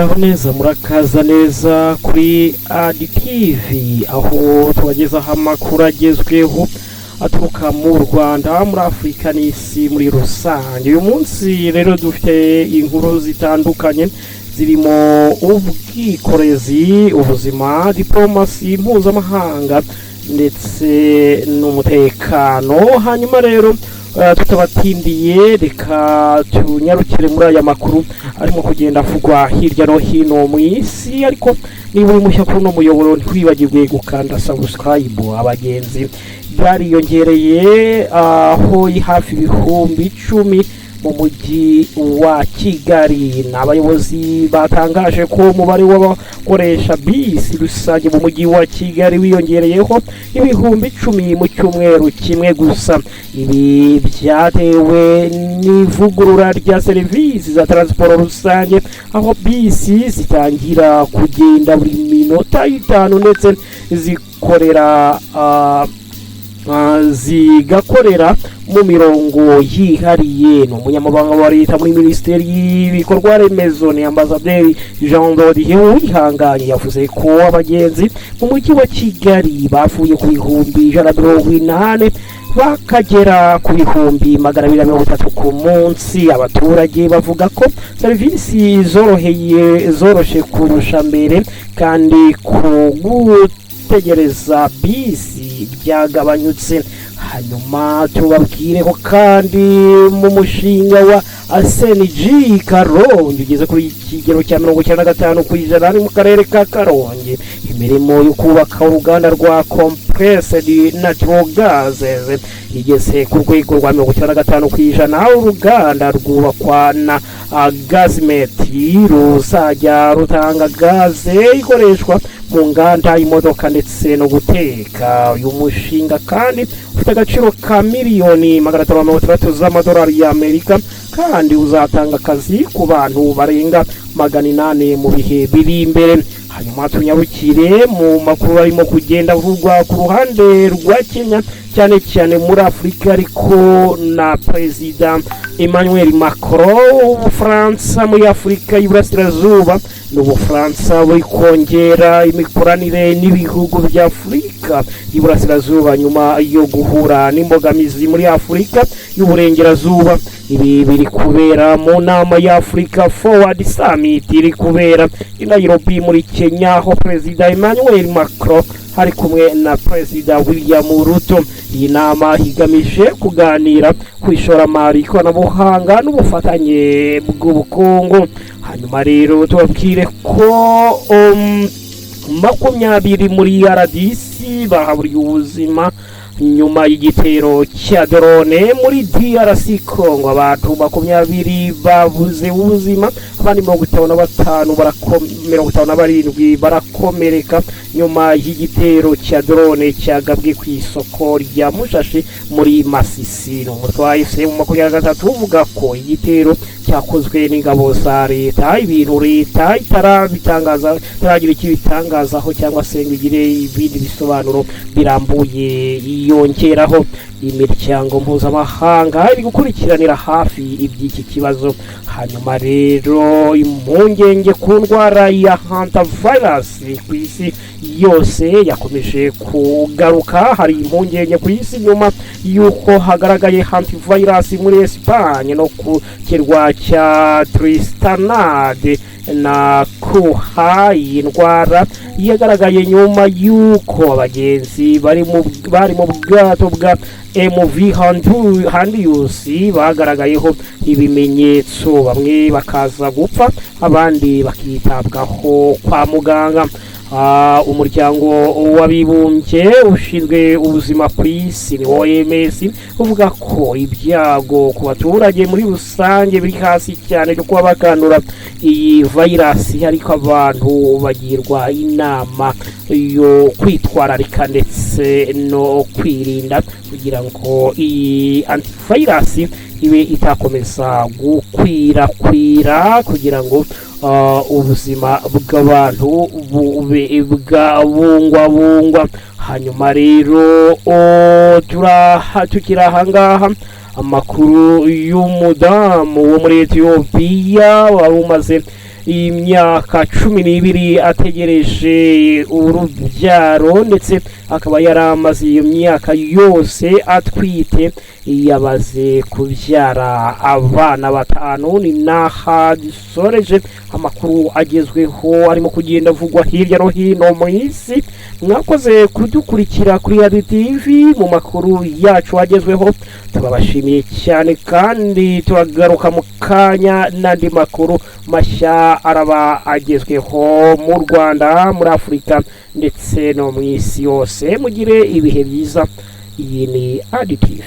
muraho neza murakaza neza kuri ADTV aho tubagezaho amakuru agezweho aturuka mu Rwanda muri Afrika n'isi muri rusange. Uyu munsi rero dufite inkuru zitandukanye zirimo ubwikorezi, ubuzima, diplomasi mpuzamahanga ndetse n'umutekano. Hanyuma rero tutabatindiye reka tunyarukire muri aya makuru arimo kugenda avugwa hirya no hino mu isi. Ariko niba uri mushya kuri uno muyoboro ntiwibagirwe gukanda subscribe. Abagenzi bariyongereye aho hafi ibihumbi 10 mu mujyi wa Kigali. N'abayobozi batangaje ko umubare w'abakoresha bisi rusange mu mujyi wa Kigali wiyongereyeho ibihumbi 10 mu cyumweru kimwe gusa. Ibi byatewe n'ivugurura rya serivisi za transport rusange aho bisi zitangira kugenda buri minota 5 ndetse zigakorera mu mirongo yihariye. N'umunyamabanga wa leta muri minisiteri y'ibikorwa remezo ni Ambasaderi Jean Dodieu Uwihanganye yavuze ko abagenzi mu mujyi wa Kigali bavuye ku bihumbi 180 bakagera ku bihumbi 230 ku munsi. Abaturage bavuga ko serivisi zoroshe kurusha mbere kandi gutegereza bisi byagabanyutse. Hanyuma tubabwireho kandi mu mushinga wa SNG Karongi ugeze kuri kigero cya 95% mu karere ka Karongi. Imirimo yo kubaka uruganda rwa compressed natural gas igeze ku rwego rwa 95%. Uruganda rwubakwa na Gazmet ruzajya rutanga gaze ikoreshwa mu nganda, imodoka ndetse no guteka. Uyu mushinga kandi ufite agaciro ka miliyoni 560 z'amadolari y'Amerika kandi uzatanga akazi ku bantu barenga 800 mu bihe biri imbere. Hanyuma tunyabukire mu makuru arimo kugenda avugwa ku ruhande rwa Kenya cyane cyane muri Afrika, ariko na President Emmanuel Macron w'Ubufaransa muri Afrika y'Iburasirazuba n'Ubufaransa buri kongera imikoranire n'ibihugu bya Afrika y'Iburasirazuba nyuma yo guhura n'imbogamizi muri Afrika y'Uburengerazuba. Ibi biri kubera mu nama ya Africa Forward Summit iri kubera i Nairobi muri Kenya, aho President Emmanuel Macron hari kumwe na President William Ruto. Iyi nama higamije kuganira ku ishoramari, ikoranabuhanga n'ubufatanye bw'ubukungu. Hanyuma rero tubabwire ko 20 muri RDC bahaburiye ubuzima nyuma y'igitero cya drone muri DRC Congo. Abantu 20 babuze ubuzima, abandi 57 barakomereka nyuma y'igitero cya drone cyagabwe ku isoko rya Mushashi muri Masisi. Umutwe wa FM23 uvuga ko igitero cyakozwe n'ingabo za leta. Ibintu leta itaragira ikibitangazaho cyangwa se ngigire ibindi bisobanuro birambuye. Yongeraho imiryango mpuzamahanga iri gukurikiranira hafi iby'iki kibazo. Hanyuma rero impungenge ku ndwara ya hantavirus ku isi yose yakomeje kugaruka. Hari impungenge ku isi nyuma yuko hagaragaye hantavirus muri Espagne no ku kirwa cya Tristanade na Kuha. Iyi ndwara yagaragaye nyuma yuko abagenzi bari mu bwato bwa MV Handius bagaragayeho ibimenyetso, bamwe bakaza gupfa abandi bakitabwaho kwa muganga. Umuryango w'abibumbye ushinzwe ubuzima ku isi ni OMS uvuga ko ibyago ku baturage muri rusange biri hasi cyane cyo kuba bakandura iyi virus, ariko abantu bagirwa inama yo kwitwararika ndetse no kwirinda kugira ngo iyi antivirus ibe itakomeza gukwirakwira kugira ngo ubuzima bw'abantu bube bwabungwabungwa. Hanyuma rero tukiri ahangaha amakuru y'umudamu wo muri Ethiopia wari umaze imyaka 12 ategereje urubyaro ndetse akaba yaramaze iyo myaka yose atwite yabaze kubyara abana batanu. Ni naha dusoreje amakuru agezweho arimo kugenda avugwa hirya no hino mu isi. Mwakoze kudukurikira kuri Hadi TV mu makuru yacu agezweho, turabashimiye cyane kandi turagaruka mu kanya n'andi makuru mashya araba agezweho mu Rwanda, muri Afurika ndetse no mu isi yose. Mugire ibihe byiza. Iyi ni Hadi TV.